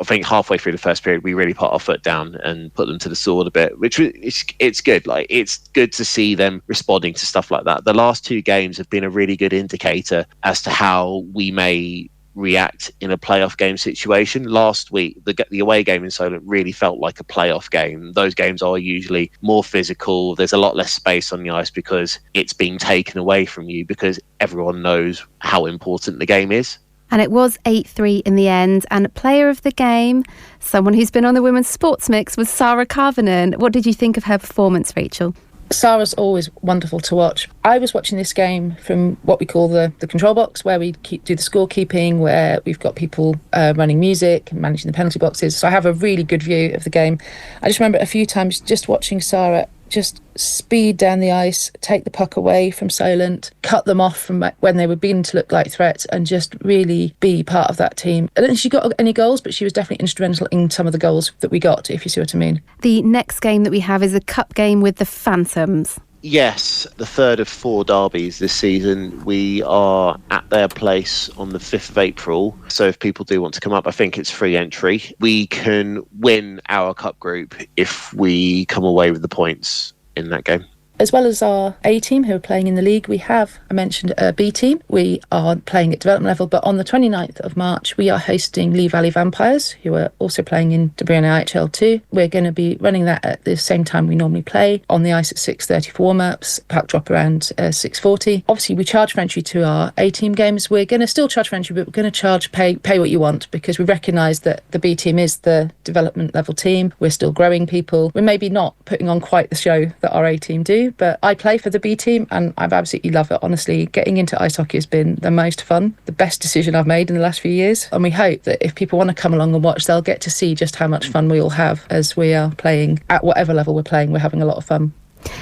think halfway through the first period we really put our foot down and put them to the sword a bit, which it's good. Like, it's good to see them responding to stuff like that. The last two games have been a really good indicator as to how we may react in a playoff game situation. Last week, the away game in Solent really felt like a playoff game. Those games are usually more physical. There's a lot less space on the ice because it's being taken away from you because everyone knows how important the game is. And it was 8-3 in the end. And player of the game, someone who's been on the Women's Sports Mix, was Sarah Carvenan. What did you think of her performance, Rachel? Sarah's always wonderful to watch. I was watching this game from what we call the control box, where we do the scorekeeping, where we've got people running music and managing the penalty boxes. So I have a really good view of the game. I just remember a few times just watching Sarah just speed down the ice, take the puck away from Solent, cut them off from when they were beginning to look like threats, and just really be part of that team. I don't think she got any goals, but she was definitely instrumental in some of the goals that we got, if you see what I mean. The next game that we have is a cup game with the Phantoms. Yes, the third of 4 derbies this season. We are at their place on the 5th of April. So if people do want to come up, I think it's free entry. We can win our cup group if we come away with the points in that game. As well as our A team who are playing in the league, we have, I mentioned, a B team. We are playing at development level, but on the 29th of March, we are hosting Lee Valley Vampires, who are also playing in Debrien IHL 2. We're going to be running that at the same time we normally play, on the ice at 6:30 for warm-ups, puck drop around 6:40. Obviously, we charge for entry to our A team games. We're going to still charge for entry, but we're going to charge pay what you want, because we recognise that the B team is the development level team. We're still growing people. We're maybe not putting on quite the show that our A team do, but I play for the B team and I absolutely love it. Honestly, getting into ice hockey has been the most fun, the best decision I've made in the last few years. And we hope that if people want to come along and watch, they'll get to see just how much fun we all have as we are playing at whatever level we're playing. We're having a lot of fun.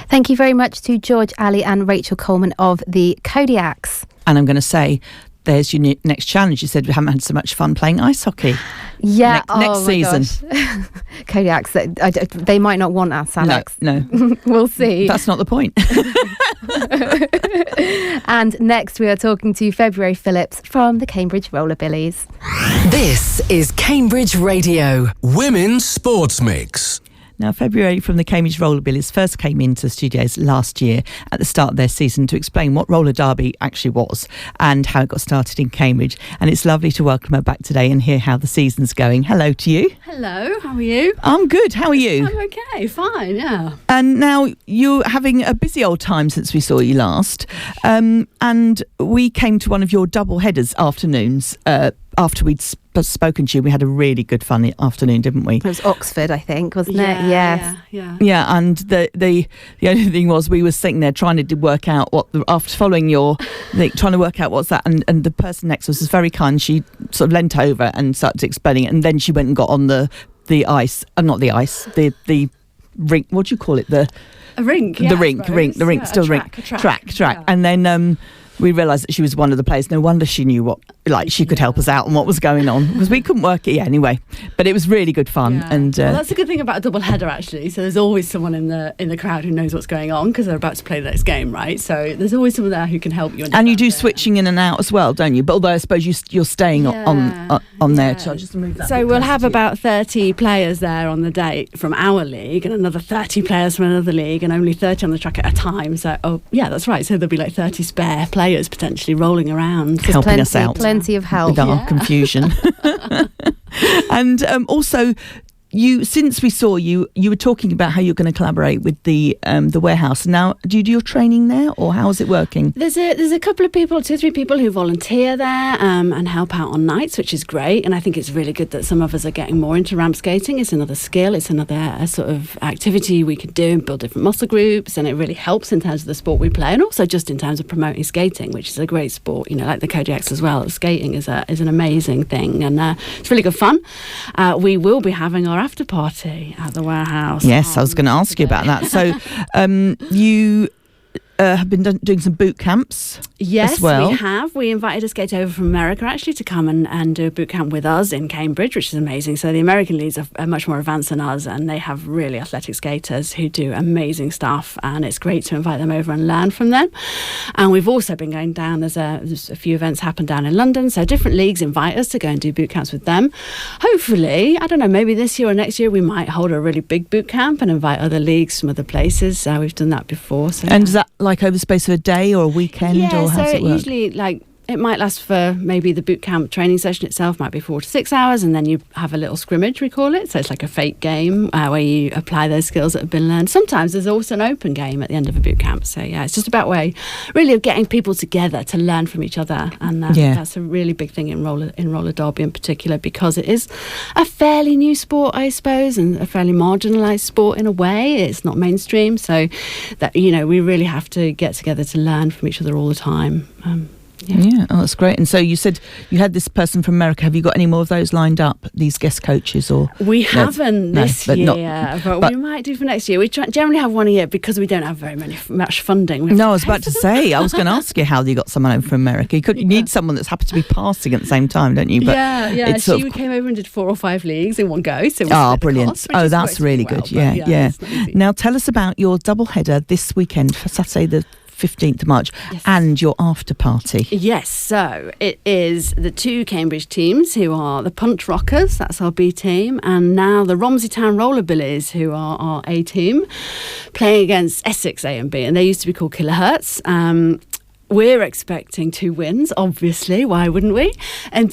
Thank you very much to George Alley and Rachel Coleman of the Kodiaks. And I'm going to say, there's your next challenge. You said we haven't had so much fun playing ice hockey. Yeah, next season. Kodiaks, they might not want us, Alex. No. We'll see. That's not the point. And next we are talking to February Phillips from the Cambridge Rollerbillies. This is Cambridge Radio, Women's Sports Mix. Now, February from the Cambridge Rollerbillies first came into studios last year at the start of their season to explain what roller derby actually was and how it got started in Cambridge. And it's lovely to welcome her back today and hear how the season's going. Hello to you. Hello, how are you? I'm good. How are you? I'm okay, fine, yeah. And now you're having a busy old time since we saw you last. And we came to one of your double headers afternoons after we'd spoken to you. We had a really good fun afternoon, didn't we? It was Oxford, I think, wasn't it? Yes. Yeah, and the only thing was we were sitting there trying to work out after following your trying to work out what's that, and the person next to us was very kind. She sort of leant over and started explaining it, and then she went and got on the ice, not the ice, the rink. What do you call it? A rink. The rink, still rink. Track. Yeah. And then we realised that she was one of the players. No wonder she knew she could help us out and what was going on, because we couldn't work it anyway. But it was really good fun. Yeah. And well, that's a good thing about a double header, actually. So there's always someone in the crowd who knows what's going on, because they're about to play the next game, right? So there's always someone there who can help you. And you do switching in and out as well, don't you? But although I suppose you're staying on there. So I'll just move that. So we'll have about 30 players there on the day from our league, and another 30 players from another league, and only 30 on the track at a time. So, that's right. So there'll be like 30 spare players potentially rolling around. Helping us out. Plenty of help. With our confusion. And also, since we saw you were talking about how you're going to collaborate with the warehouse. Now, do you do your training there, or how is it working? There's a couple of people, 2-3 people who volunteer there and help out on nights, which is great. And I think it's really good that some of us are getting more into ramp skating. It's another skill. It's another sort of activity we can do and build different muscle groups. And it really helps in terms of the sport we play, and also just in terms of promoting skating, which is a great sport. Like the Kodiaks as well. Skating is an amazing thing, and it's really good fun. We will be having our after party at the warehouse. Yes, I was going to ask you about that. So you have been doing some boot camps. Yes, as well. we have. We invited a skater over from America actually to come and do a boot camp with us in Cambridge, which is amazing. So the American leagues are much more advanced than us, and they have really athletic skaters who do amazing stuff, and it's great to invite them over and learn from them. And we've also been going down, there's a few events happen down in London, so different leagues invite us to go and do boot camps with them. Hopefully, I don't know, maybe this year or next year we might hold a really big boot camp and invite other leagues from other places. We've done that before. So, and is that like over the space of a day or a weekend, or how does it work? Usually it might last for maybe the boot camp training session itself might be 4 to 6 hours, and then you have a little scrimmage, we call it. So it's like a fake game where you apply those skills that have been learned. Sometimes there's also an open game at the end of a boot camp. So it's just about way really of getting people together to learn from each other, and that's a really big thing in roller derby in particular, because it is a fairly new sport, I suppose, and a fairly marginalised sport in a way. It's not mainstream, so that we really have to get together to learn from each other all the time. That's great. And so you said you had this person from America. Have you got any more of those lined up, these guest coaches? Or we haven't this year, but we might do for next year. We generally have one a year because we don't have much funding. No, I was about to say, I was going to ask you how you got someone over from America. You need someone that's happy to be passing at the same time, don't you? But she came over and did 4 or 5 leagues in one go. So brilliant. Cost, that's really good. Yeah. Now tell us about your double header this weekend for Saturday the 15th of March, and your after party. Yes, so it is the 2 Cambridge teams who are the Punch Rockers, that's our B team, and now the Romsey Town Rollerbillies, who are our A team, playing against Essex A and B, and they used to be called Kilohertz. We're expecting 2 wins, obviously. Why wouldn't we?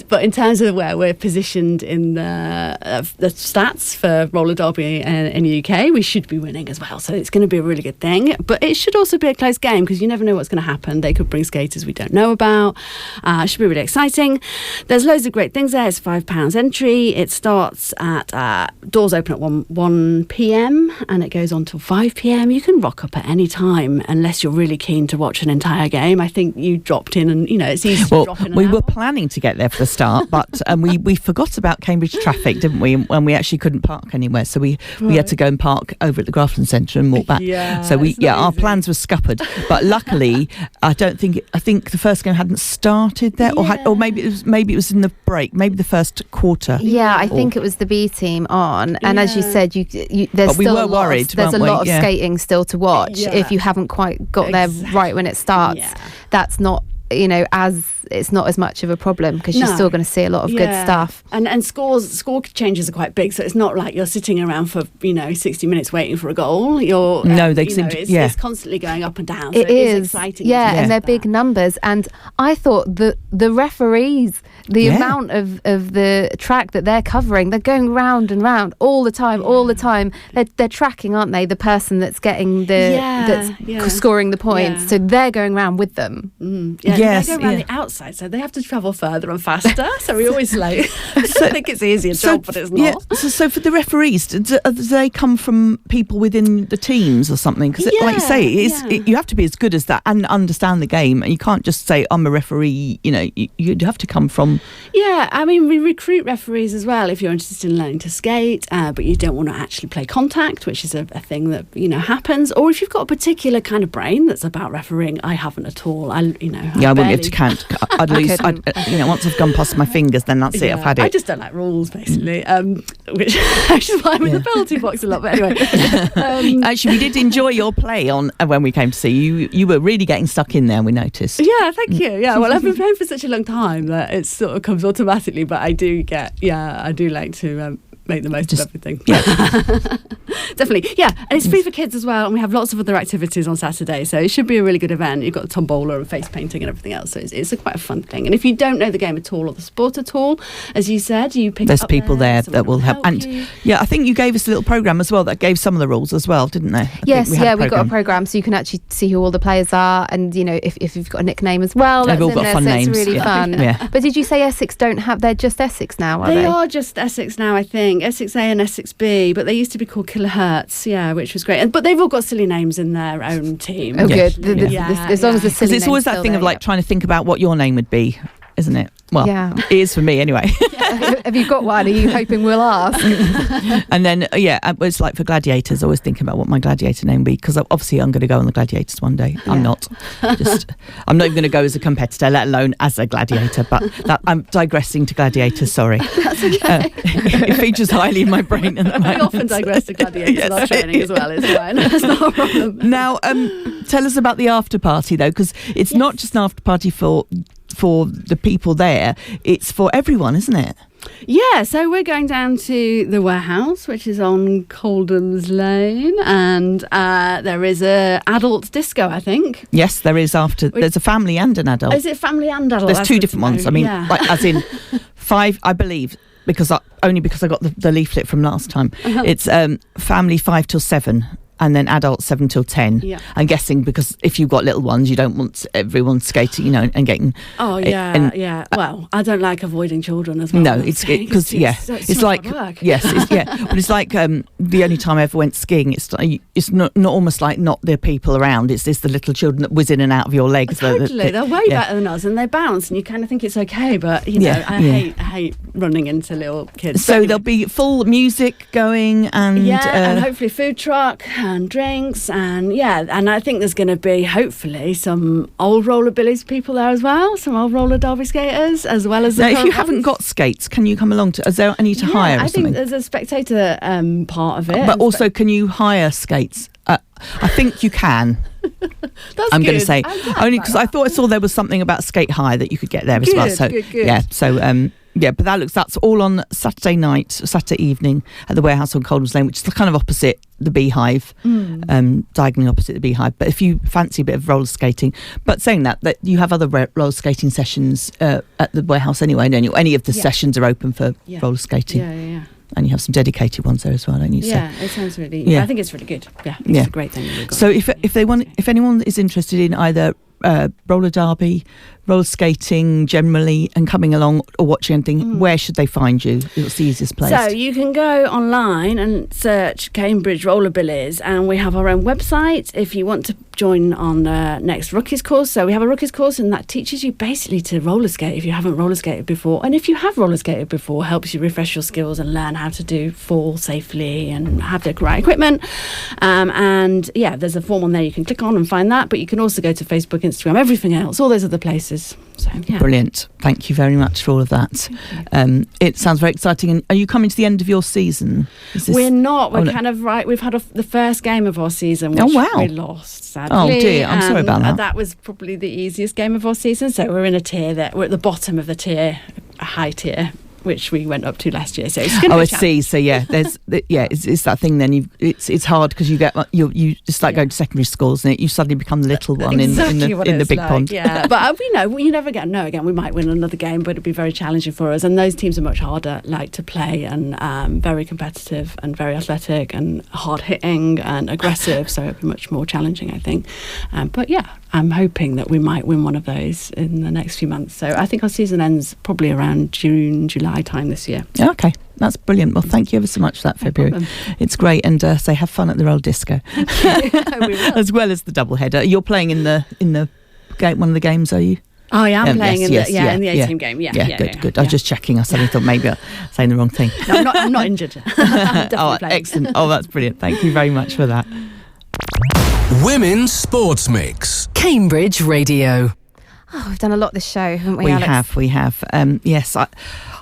But in terms of where we're positioned in the stats for roller derby in the UK, we should be winning as well. So it's going to be a really good thing. But it should also be a close game, because you never know what's going to happen. They could bring skaters we don't know about. It should be really exciting. There's loads of great things there. It's £5 entry. It starts at doors open at 1 p.m. and it goes on till 5 p.m. You can rock up at any time unless you're really keen to watch an entire game. I think you dropped in, and it's easy to drop in. We were planning to get there for the start, but we forgot about Cambridge traffic, didn't we? When we actually couldn't park anywhere, so we had to go and park over at the Grafton Centre and walk back. So our plans were scuppered. But luckily, I think the first game hadn't started there, or maybe it was in the break, maybe the first quarter. Yeah, I think it was the B team on, and as you said, there's still a lot of skating still to watch if you haven't quite got there right when it starts. That's not it's not as much of a problem, because you're still going to see a lot of good stuff. And score changes are quite big, so it's not like you're sitting around for 60 minutes waiting for a goal. It's constantly going up and down. So it is exciting. And they're big numbers. And I thought the referees, the amount of the track that they're covering, they're going round and round all the time. They're tracking, aren't they? The person that's getting that's scoring the points. So they're going round with them. They go around the outside, so they have to travel further and faster. So we always I think it's an easier job, but it's not. Yeah. So for the referees, do they come from people within the teams or something? Because like you say, you have to be as good as that and understand the game, and you can't just say I'm a referee. You'd have to come from. Yeah, I mean, we recruit referees as well if you're interested in learning to skate, but you don't want to actually play contact, which is a thing that happens. Or if you've got a particular kind of brain that's about refereeing, I haven't at all. I wouldn't be able to count. I'd lose. Once I've gone past my fingers, then that's it. I've had it. I just don't like rules, basically, which is why I'm in the penalty box a lot. But anyway, actually, we did enjoy your play on when we came to see you. You were really getting stuck in there. We noticed. Yeah, thank you. Yeah, well, I've been playing for such a long time that it sort of comes automatically. But I do like to make the most of everything. Yeah. Definitely. Yeah, and it's free for kids as well, and we have lots of other activities on Saturday, so it should be a really good event. You've got tombola and face painting and everything else, so it's quite a fun thing. And if you don't know the game at all or the sport at all, as you said, you pick there's up people there that will help. And you. I think you gave us a little programme as well that gave some of the rules as well, didn't they? Yes, we've got a programme, so you can actually see who all the players are, and if you've got a nickname as well, they've all got fun names. It's really fun. Yeah. But did you say Essex don't have? They're just Essex now, They are just Essex now, I think. Essex A and Essex B, but they used to be called Kilohertz, which was great. But they've all got silly names in their own team. Oh, good. As long as the silly it's always that thing of like trying to think about what your name would be, isn't it? Well, it is for me anyway. Have you got one? Are you hoping we'll ask? And then, it's like for gladiators, always thinking about what my gladiator name would be, because obviously I'm going to go on the gladiators one day. I'm not. I'm not even going to go as a competitor, let alone as a gladiator. But I'm digressing to gladiators, sorry. That's okay. It features highly in my brain at the moment. We often digress to gladiators in our training as well. It's fine. That's not a problem. Now, tell us about the after party, though, because it's not just an after party for the people there, it's for everyone, isn't it? Yeah, so we're going down to the warehouse, which is on Coldham's Lane, and there is a adult disco, I think. Yes, there is. There's a family and an adult. Is it family and adult? There's two different ones. I mean, like, as in 5, I believe, because I got the leaflet from last time. It's family 5 till 7. And then adults 7 till 10. Yeah. I'm guessing because if you've got little ones, you don't want everyone skating, and getting. Oh yeah, Well, I don't like avoiding children as well. No, it's because it's like work. Yes, but it's like the only time I ever went skiing. It's not almost like not the people around. It's the little children that whiz in and out of your legs. Totally, they're way better than us, and they bounce, and you kind of think it's okay, but I hate running into little kids. So there'll be full music going, and and hopefully food truck. And drinks, and I think there's going to be hopefully some old rollerbillies people there as well, some old roller derby skaters as well as. Now, if you haven't got skates, can you come along to? Is there any to hire? I think there's a spectator part of it, but also can you hire skates? I think you can. I'm going to say only because I thought I saw there was something about skate hire that you could get there as well. So good. But that's all on Saturday evening at the warehouse on Coldham's Lane, which is kind of opposite the Beehive, diagonally opposite the Beehive. But if you fancy a bit of roller skating, but saying that you have other roller skating sessions at the warehouse anyway, don't you? Any of the sessions are open for roller skating. Yeah. And you have some dedicated ones there as well, don't you? It sounds really. Yeah, I think it's really good. Yeah, it's a great thing. So if anyone is interested in either roller derby, roller skating generally, and coming along or watching anything, where should they find you? It's the easiest place. So you can go online and search Cambridge Rollerbillies, and we have our own website if you want to join on next rookies course. So we have a rookies course, and that teaches you basically to roller skate if you haven't roller skated before, and if you have roller skated before, helps you refresh your skills and learn how to fall safely and have the right equipment. There's a form on there you can click on and find that, but you can also go to Facebook, Instagram, everything else, all those other places. So, Brilliant. Thank you very much for all of that. It sounds very exciting. And are you coming to the end of your season? We're not. We're kind of right. We've had the first game of our season, which we lost, sadly. Oh dear, I'm sorry about that. That was probably the easiest game of our season. So we're in a tier we're at the bottom of the tier, a high tier, which we went up to last year. So it's going to be I see. So there's it's that thing. Then it's hard because you get you just like going to secondary schools, and you suddenly become the little one in the big pond. Yeah, but you never know. Again, we might win another game, but it'd be very challenging for us. And those teams are much harder, to play, and very competitive and very athletic and hard hitting and aggressive. So it'd be much more challenging, I think. I'm hoping that we might win one of those in the next few months. So I think our season ends probably around June, July time this year. Okay, that's brilliant. Well, thank you ever so much for that, February. It's great, and have fun at the roller disco, as well as the doubleheader. You're playing in the game, one of the games, are you? Oh yeah, I'm playing in the A-team game. Good. I was just checking. I suddenly thought maybe I'm saying the wrong thing. No, I'm not injured. I'm definitely playing. Excellent. Oh, that's brilliant. Thank you very much for that. Women's Sports Mix. Cambridge Radio. Oh, we've done a lot this show, haven't we, Alex? We have. Yes,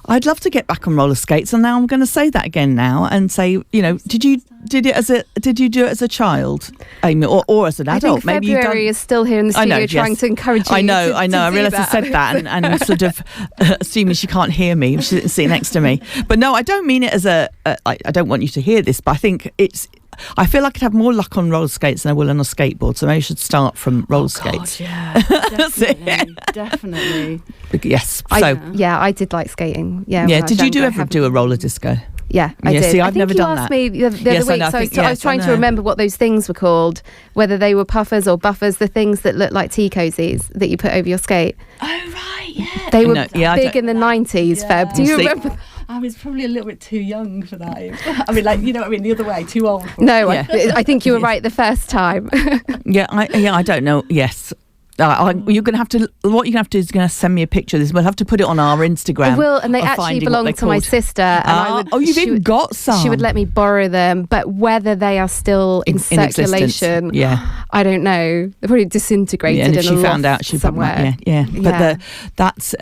I'd love to get back on roller skates, and now I'm going to say that again now and say, did you do it as a child, Amy, or as an adult? I think February is still here in the studio trying to encourage you. I know. I realise I said that and sort of assuming she can't hear me. She didn't sit next to me. But no, I don't mean it as I don't want you to hear this, but I think I feel like I'd have more luck on roller skates than I will on a skateboard, so maybe I should start from roller skates. Yeah, definitely. Yes. I did like skating. Yeah. Did you ever do a roller disco? Yeah, I did. See, I've never done that. I think you asked me the other week, I was trying to remember what those things were called, whether they were puffers or buffers, the things that look like tea cozies that you put over your skate. Oh, right, yeah. They were big in the 90s, Feb. Do you remember? I was probably a little bit too young for that. I mean, the other way, too old. I think you were right the first time. I don't know. Yes. You're going to have to. What you're going to have to do is going to send me a picture of this. We'll have to put it on our Instagram. I will, and they actually belong to my sister. And you've even got some. She would let me borrow them, but whether they are still in circulation, I don't know. They're probably disintegrated. And if in she a found loft out, she somewhere. But that's.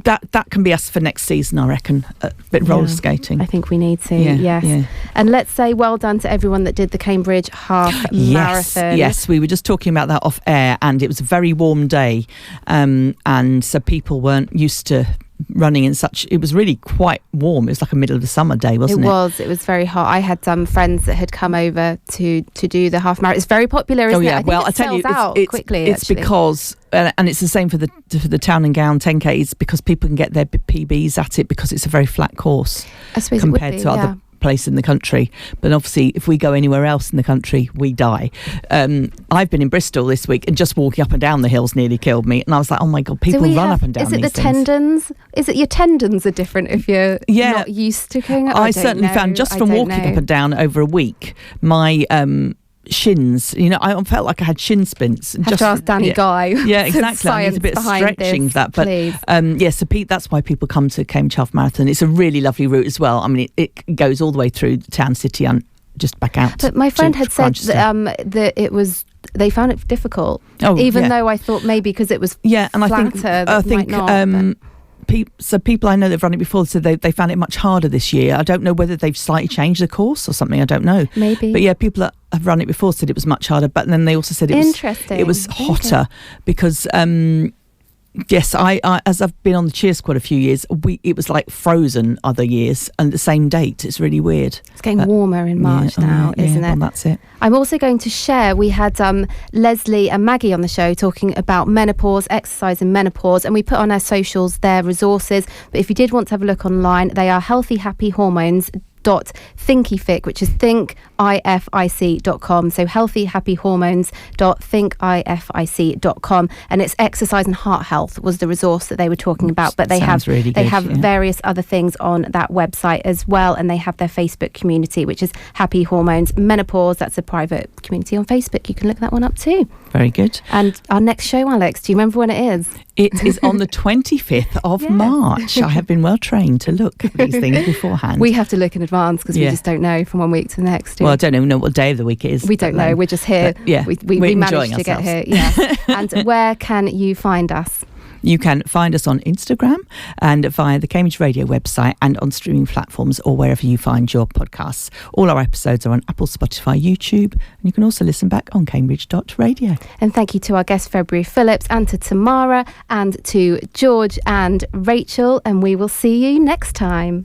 That can be us for next season, I reckon. A bit roller skating. I think we need to. Yes. And let's say well done to everyone that did the Cambridge half marathon. Yes, we were just talking about that off air, and it was a very warm day, and so people weren't used to running in such. It was really quite warm. It was like a middle of the summer day, wasn't it? It was very hot. I had some friends that had come over to do the half marathon. It's very popular, isn't it? I think I tell you, it's quickly. It's because. And it's the same for the Town and Gown 10Ks, because people can get their PBs at it because it's a very flat course compared to other places in the country. But obviously, if we go anywhere else in the country, we die. I've been in Bristol this week, and just walking up and down the hills nearly killed me. And I was like, oh my God, people run up and down these things. Is it the tendons? Is it your tendons are different if you're not used to going up? I certainly found, just from walking up and down over a week, my shins, I felt like I had shin splints. Have to ask Danny Guy. Yeah, exactly. I need a bit of stretching for that. But so Pete, that's why people come to Cambridge Half Marathon. It's a really lovely route as well. I mean, it goes all the way through the town, city, and just back out. But my friend had said that it was. They found it difficult, even though I thought maybe because it was and I think so people I know that've run it before said they found it much harder this year. I don't know whether they've slightly changed the course or something. I don't know. Maybe. But people that have run it before said it was much harder. But then they also said it was hotter because yes, I as I've been on the cheer squad a few years, it was like frozen other years and the same date. It's really weird. It's getting warmer in March now, isn't it? Well, that's it. I'm also going to share, we had Leslie and Maggie on the show talking about menopause, exercise in menopause, and we put on our socials their resources. But if you did want to have a look online, they are Healthy Happy Hormones .thinkific, which is thinkific.com. So healthyhappyhormones.thinkific.com, and it's exercise and heart health was the resource that they were talking about. But they have various other things on that website as well, and they have their Facebook community, which is Happy Hormones Menopause. That's a private community on Facebook. You can look that one up too. Very good. And our next show, Alex, do you remember when it is? It is on the 25th of March. I have been well trained to look at these things beforehand. We have to look in advance because we just don't know from one week to the next. Well, I don't know what day of the week it is. We don't know. We're just here. We managed to get here. Yes. And where can you find us? You can find us on Instagram and via the Cambridge Radio website and on streaming platforms or wherever you find your podcasts. All our episodes are on Apple, Spotify, YouTube, and you can also listen back on cambridge.radio. And thank you to our guest February Phillips and to Tamara and to George and Rachel, and we will see you next time.